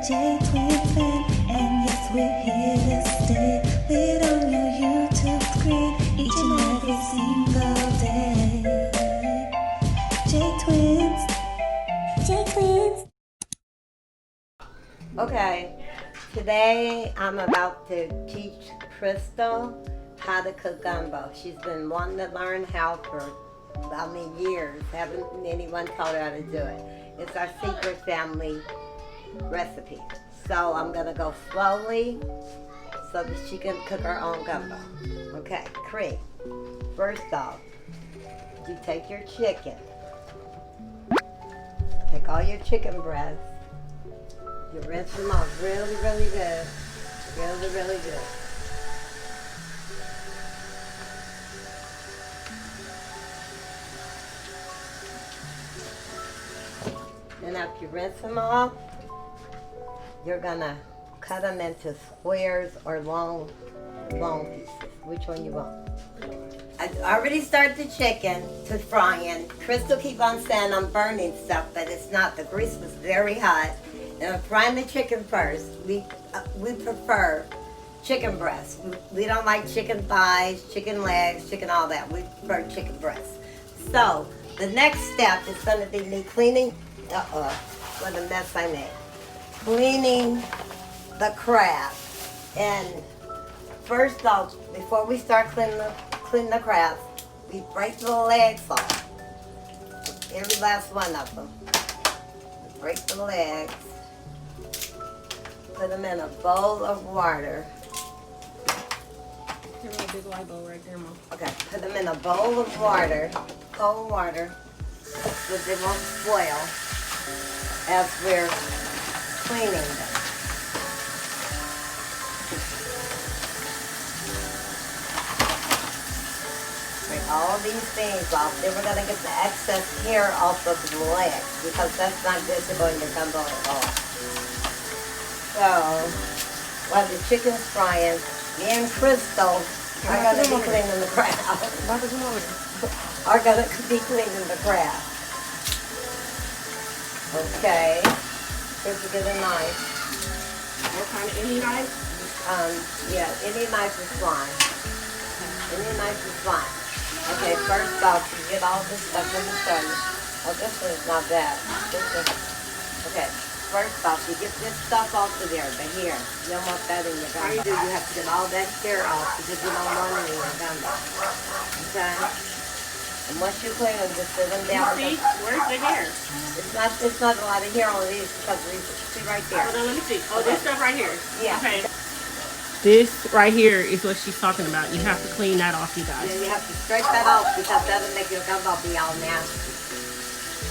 Jtwinshc, and yes, we're here to stay. Lit on your YouTube screen each and every single day. Jtwinshc. Okay, today I'm about to teach Crystal how to cook gumbo. She's been wanting to learn how for, years. Haven't anyone taught her how to do it. It's our secret family recipe. So I'm gonna go slowly so that she can cook her own gumbo. Okay, cream. First off, you take your chicken. Take all your chicken breasts. You rinse them off really, really good. Really, really good. And after you rinse them off, you're gonna cut them into squares or long pieces. Which one you want? I already started the chicken to frying. Crystal keep on saying I'm burning stuff, but it's not. The grease was very hot. And I'm frying the chicken first. We prefer chicken breasts. We don't like chicken thighs, chicken legs, chicken all that. We prefer chicken breasts. So the next step is going to be me cleaning. What a mess I made. Cleaning the crab. And first off, before we start cleaning the crabs, we break the legs off. Every last one of them. We break the legs. Put them in a bowl of water. There's a big white bowl right there, Mom. Okay, put them in a bowl of water, cold water, so they won't spoil as we're cleaning them. Break all these things off. Then we're going to get the excess hair off of the legs because that's not good to go in your gumbo at all. So, while the chicken's frying, me and Crystal are going to be cleaning the crab. Are going to be cleaning the crab. Okay. Crystal, get a knife. What kind of any knife? Yeah, any knife is fine. Any knife is fine. Okay, first off, you get all this stuff in the sun. Oh, this one's not bad. Okay. First off, you get this stuff off of there, the hair. You don't want that in your gumbo. You have to get all that hair off because you don't want it in your gumbo. Okay? And once you clean them, just sit them down. See, where's the hair? It's not a lot of hair on these because see right there. Hold on, let me see. Oh, this stuff right here. Yeah. Okay. This right here is what she's talking about. You have to clean that off, you guys. Yeah, you have to scrape that off because that'll make your gumbo be all nasty.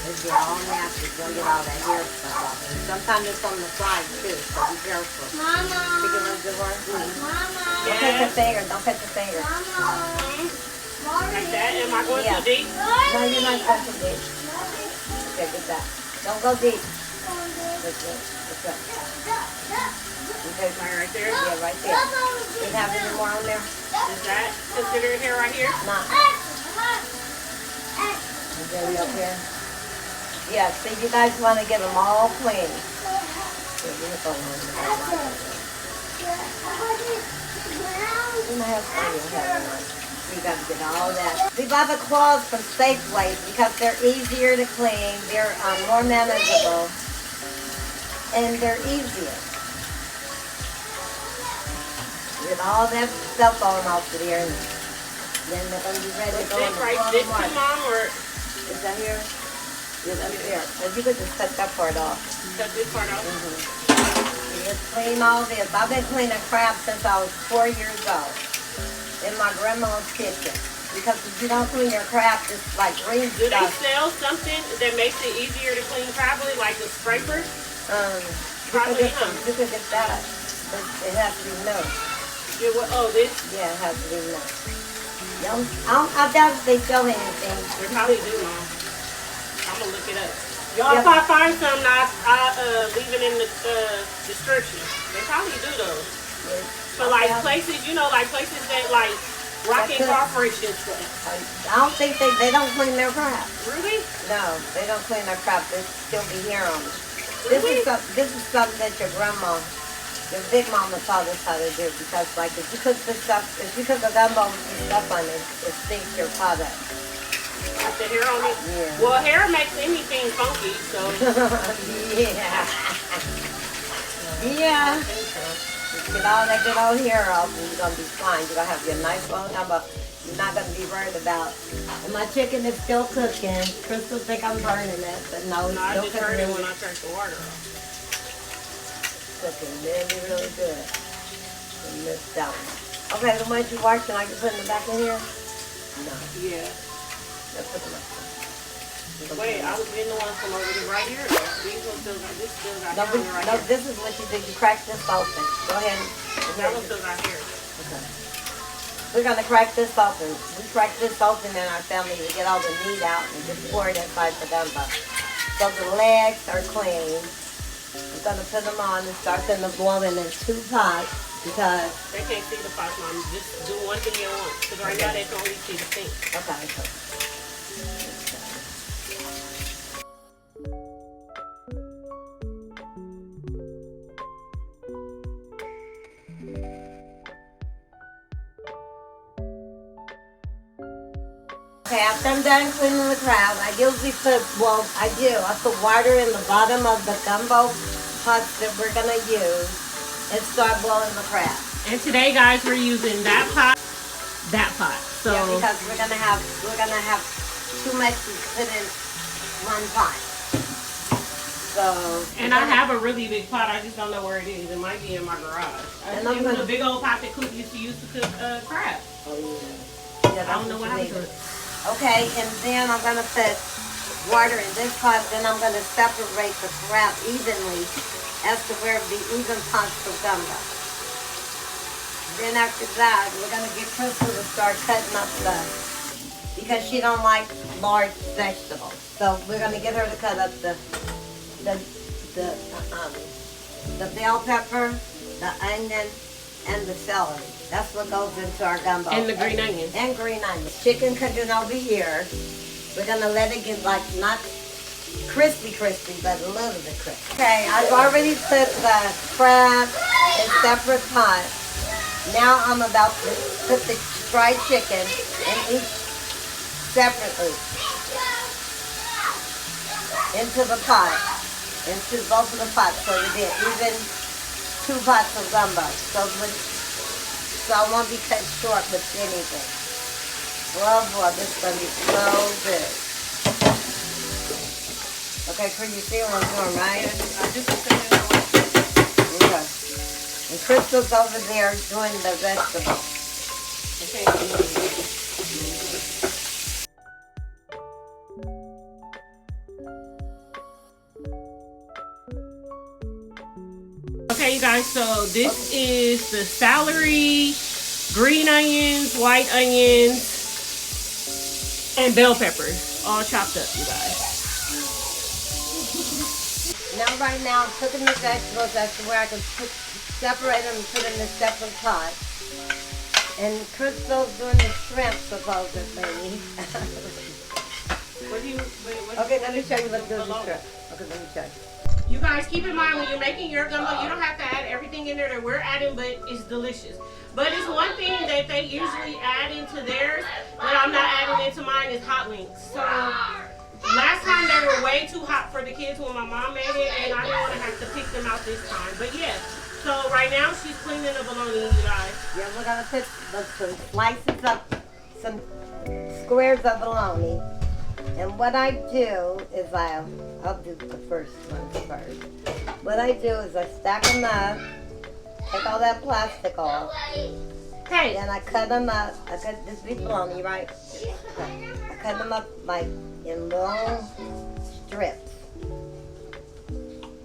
It'll be all nasty. You'll get all that hair stuff off. And sometimes it's on the side too, so be careful. Mama. Chicken runs the worm. Mama. Don't touch your finger. Don't touch your finger. Like that? Am I going too deep? No, you're not going too deep. Okay, get that. Don't go deep. That's it. That's it. Okay, Right there? yeah, right there. Do you have any more on there? Is that considered hair right here? Nah. Okay, we up here. Yeah, see, you guys want to get them all clean. We got to get all that. We buy the claws from Safeway because they're easier to clean, they're more manageable, and they're easier. Get all that stuff on off of there, and then they're going to be ready to go in the right water. this too, Mom, or Is that here? Yeah, that's there. So you could just cut that part off. cut this part off? You just clean all this. I've been cleaning crab since I was 4 years old in my grandma's kitchen. Because if you don't clean your crab, it's like green Do they stuff. sell something that makes it easier to clean properly, like a scraper? You could get that. It has to be new. Yeah, oh, this? Yeah, it has to be new. I doubt if they sell anything. They probably do, Mom. I'm gonna look it up. Y'all, if I find something, I'll leave it in the description. They probably do those. For like places, you know, like places that like Rocket Corporation stuff. I don't think they don't clean their crab. Really? No, they don't clean their crab. There still be hair on it. This is something that your grandma, your big mama taught us how to do, because like if you cook the gumbo with the stuff on it, it stinks your product. With the hair on it? Yeah. Well, hair makes anything funky, so. Yeah. Yeah. Get all that good old hair off and you're going to be fine. You're going to have your nice long gumbo. You're not going to be worried about, and my chicken is still cooking. Crystal think I'm burning it, but no, it's I still just heard it cooking. when I turned the water off. Cooking really, really good. And this down. Okay, the ones you washing, are you putting them back in here? No. Yeah. Let's put them up. Wait, I was getting the ones from over there right here. These ones still got, this still got No, hair on it right no, here. this is what you do. You crack this open. Go ahead. That one still got hair. Okay. We're going to crack this open. We crack this open in our family to get all the meat out and just pour it inside the gumbo. So the legs are clean. We're going to put them on and start them boiling in 2 pots because... They can't see the pots, Mom. Just do one thing at once. Because right now they can only see the sink. Okay. Okay, after I'm done cleaning the crab, I usually put, I put water in the bottom of the gumbo pots that we're going to use and start boiling the crab. And today, guys, we're using that pot, So yeah, because we're gonna have too much to put in one pot. So. And I have a really big pot. I just don't know where it is. It might be in my garage. And it was a big old pot that Coop used to use to cook crab. Oh yeah. I don't know what happened to it. Okay, and then I'm gonna put water in this pot. Then I'm gonna separate the crab evenly as to where the even pots of gumbo. Then after that, we're gonna get Crystal to start cutting up because she don't like large vegetables. So we're gonna get her to cut up the bell pepper, the onion, and the celery. That's what goes into our gumbo. And the green onions. And green onions. Chicken cooking over here. We're gonna let it get like not crispy, but a little bit crispy. Okay, I've already put the crab in separate pots. Now I'm about to put the fried chicken in each separately into the pot, into both of the pots, so we get even 2 pots of gumbo. So I won't be cut short with anything. Oh boy, this is gonna be so good. Okay, can you see what I'm doing, right? I just said Okay. And Crystal's over there doing the vegetables. Okay, you guys, so this is the celery, green onions, white onions, and bell peppers, all chopped up, you guys. Now, right now, I'm cooking the vegetables. That's where I can separate them and put them in a separate pot. And Crystal's doing the shrimp, supposedly. Okay, let me show you what to do with the shrimp. Okay, let me show you. You guys, keep in mind when you're making your gumbo, you don't have to add everything in there that we're adding, but it's delicious. But it's one thing that they usually add into theirs that I'm not adding into mine is hot links. So last time they were way too hot for the kids when my mom made it, and I didn't want to have to pick them out this time. But yeah, so right now she's cleaning the bologna, you guys. Yeah, we're gonna put some slices of some squares of bologna. And what I do is I'll do the first one first. What I do is I stack them up, take all that plastic off, Hey. and I cut them up. I cut this big bologna, right? Okay. I cut them up like in long strips.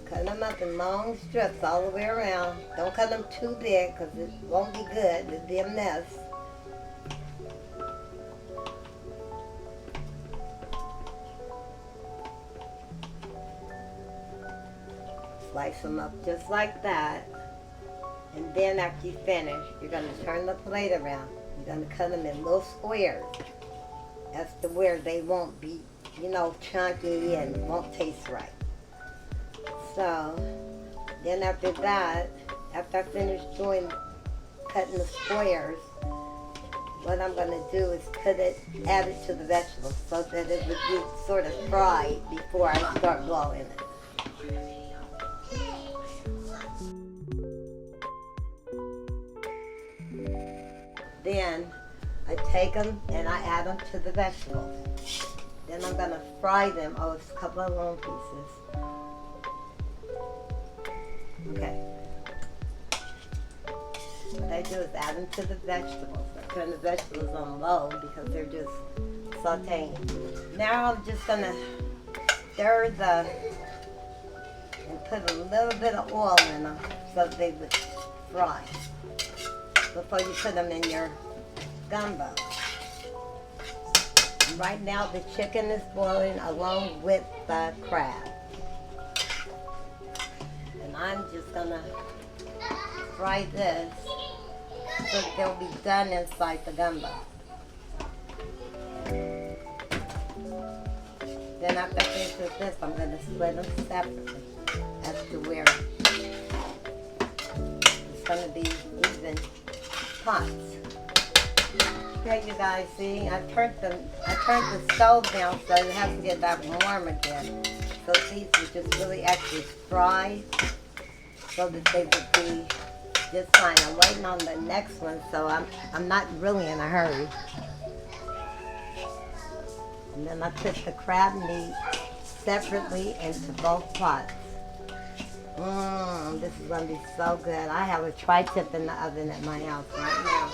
Cut them up in long strips all the way around. Don't cut them too big because it won't be good. It'll be a mess. Slice them up just like that. And then after you finish, you're going to turn the plate around. You're going to cut them in little squares. That's to where they won't be, chunky and won't taste right. So then after that, after I finish cutting the squares, what I'm going to do is add it to the vegetables so that it would be sort of fried before I start blowing it. Then I take them and I add them to the vegetables. Then I'm going to fry them. Oh, it's a couple of long pieces. Okay. What I do is add them to the vegetables. I turn the vegetables on low because they're just sauteing. Now I'm just going to stir and put a little bit of oil in them so they would fry before you put them in your gumbo. Right now the chicken is boiling along with the crab. And I'm just going to fry this so they'll be done inside the gumbo. Then after I finish with this, I'm going to split them separately as to where it's going to be even pots. Okay, you guys, see, I turned the stove down so it has to get back warm again. So these are just really actually fried so that they would be just fine. I'm waiting on the next one, so I'm not really in a hurry. And then I put the crab meat separately into both pots. This is going to be so good. I have a tri-tip in the oven at my house right now.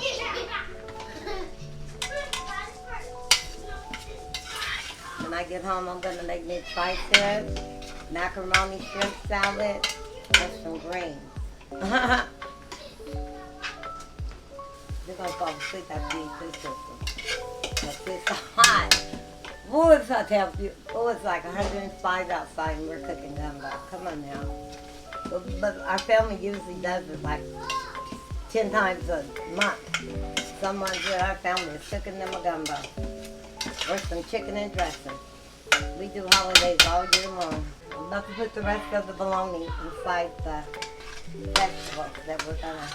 When I get home, I'm going to make me tri-tip, macaroni shrimp salad, and some greens. They're going to fall asleep after you eat this system. It's hot. Ooh, it's hot to have you. Oh, it's like 105 outside and we're cooking gumbo. Come on now. But our family usually does it like 10 times a month. Someone in our family is cooking them a gumbo. Or some chicken and dressing. We do holidays all year long. I'm about to put the rest of the bologna inside the vegetables that we're going to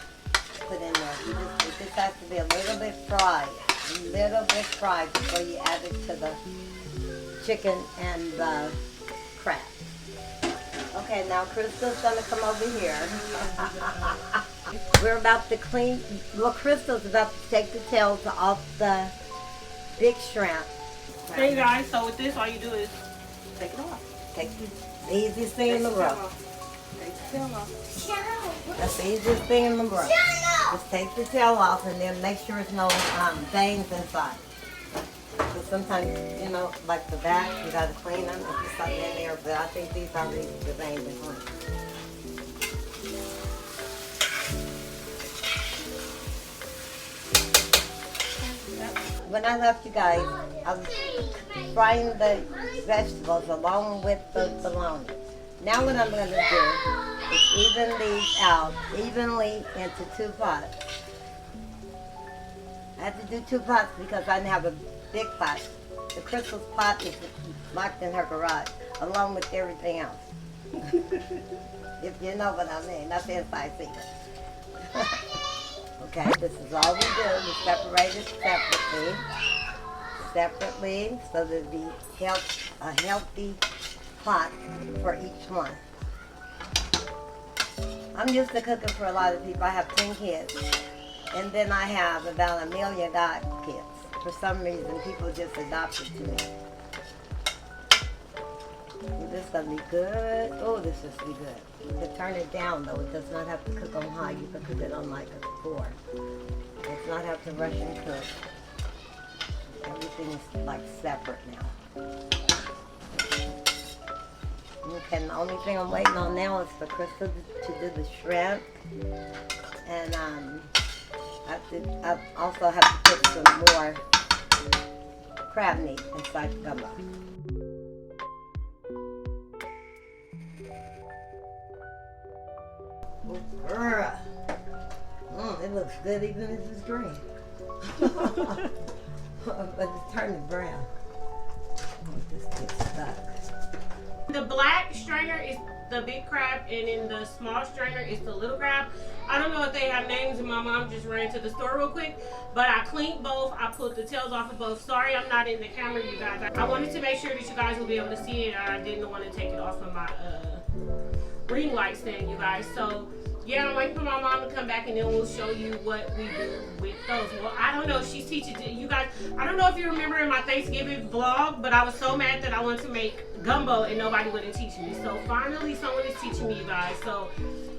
put in there. It just has to be a little bit fried. A little bit fried before you add it to the chicken and the crab. Okay, now Crystal's going to come over here. We're about to clean. Well, Crystal's about to take the tails off the big shrimp. Hey guys, so with this, all you do is take it off. Take the easiest thing in the world. Take the tail off. That's the easiest thing in the world. Just take the tail off and then make sure there's no veins inside. Because sometimes, you know, like the back, you got to clean them if there's something in there. But I think these are the veins in clean. When I left you guys, I was frying the vegetables along with the bologna. Now what I'm going to do is even these out evenly into 2 pots. I had to do 2 pots because I didn't have a big pot. The Crystal's pot is locked in her garage along with everything else. If you know what I mean, that's the inside secret. Okay, this is all we do. We separate it separately, so there'd be a healthy pot for each one. I'm used to cooking for a lot of people. I have 10 kids, and then I have about 1 million godkids. For some reason, people just adopted to me. This is going to be good. Oh, this is going to be good. You can turn it down, though. It does not have to cook on high. You can cook it on like a 4. It does not have to rush and cook. Everything is like separate now. Okay, the only thing I'm waiting on now is for Crystal to do the shrimp. And I also have to put some more crab meat inside the gumbo. It looks good even if it's green. But it's turning brown. This gets stuck. The black strainer is the big crab, and in the small strainer it's the little crab. I don't know if they have names, and my mom just ran to the store real quick, but I cleaned both. I pulled the tails off of both. Sorry I'm not in the camera, you guys. I wanted to make sure that you guys will be able to see it. I didn't want to take it off of my ring light stand, you guys. So yeah, I'm waiting for my mom to come back, and then we'll show you what we do with those. Well, I don't know if she's teaching you guys. I don't know if you remember in my Thanksgiving vlog, but I was so mad that I wanted to make gumbo and nobody wouldn't teach me. So finally someone is teaching me, you guys. So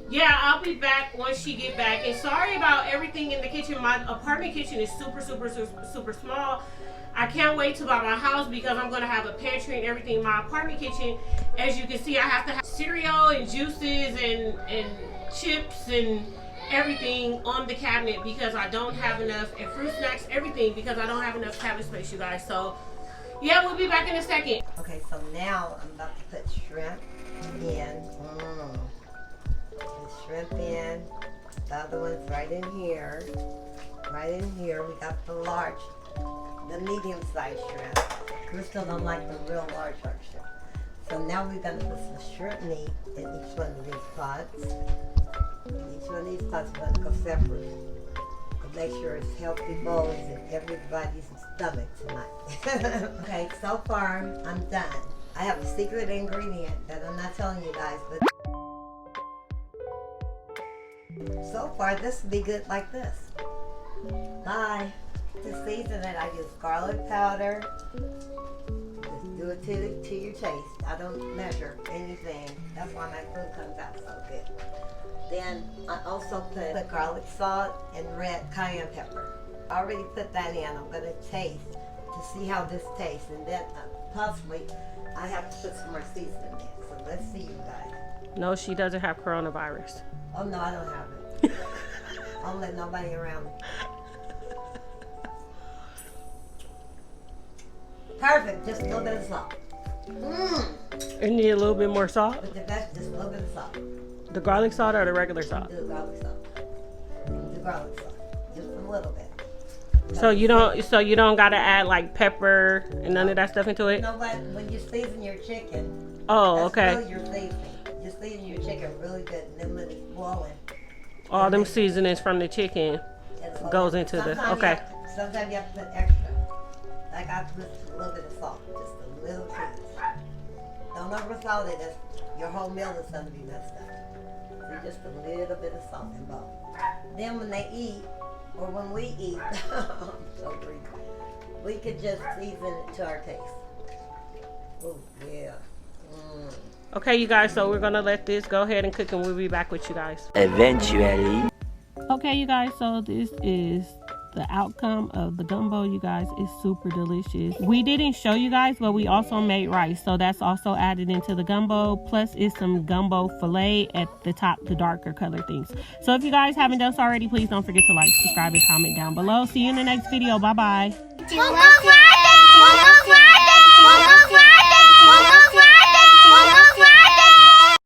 yeah, I'll be back once she get back. And sorry about everything in the kitchen. My apartment kitchen is super small. I can't wait to buy my house because I'm going to have a pantry and everything in my apartment kitchen. As you can see, I have to have cereal and juices and chips and everything on the cabinet because I don't have enough, and fruit snacks, everything, because I don't have enough cabinet space, you guys. So yeah, we'll be back in a second. Okay, so now I'm about to put shrimp in. The shrimp in. The other one's right in here. Right in here. We got the large, the medium-sized shrimp. Crystal don't like the real large shrimp. So now we're gonna put some shrimp meat in each one of these pots. Each one of these pots are gonna go separate. To make sure it's healthy bowls in everybody's stomach tonight. Okay, so far I'm done. I have a secret ingredient that I'm not telling you guys, but so far this will be good like this. Bye. To season it, I use garlic powder. Just do it to your taste. I don't measure anything. That's why my food comes out so good. Then I also put the garlic salt and red cayenne pepper. I already put that in. I'm going to taste to see how this tastes. And then possibly I have to put some more seasoning in. So let's see, you guys. No, she doesn't have coronavirus. Oh, no, I don't have it. I don't let nobody around me. Perfect. Just a little bit of salt. You need a little bit more salt? With the vegetables, just a little bit of salt. The garlic salt or the regular salt? Do the garlic salt. The garlic salt. Just a little bit. So you don't gotta add like pepper and none of that stuff into it? You know what? When you season your chicken, oh, that's okay. really your seasoning. You season your chicken really good, and then when it's boiling, all them seasonings from the chicken goes into the, okay. Sometimes you have to put extra. Like I put a little bit of salt, just a little bit. Don't over salt it, your whole meal is going to be messed up. So just a little bit of salt in both. Then when they eat, or when we eat, so greedy, we could just season it to our taste. Oh yeah. Okay, you guys, so we're gonna let this go ahead and cook, and we'll be back with you guys eventually. Okay, you guys, so this is the outcome of the gumbo, you guys. It's super delicious. We didn't show you guys, but we also made rice, so that's also added into the gumbo. Plus is some gumbo filet at the top, the darker color things. So if you guys haven't done so already, please don't forget to like, subscribe, and comment down below. See you in the next video. Bye bye.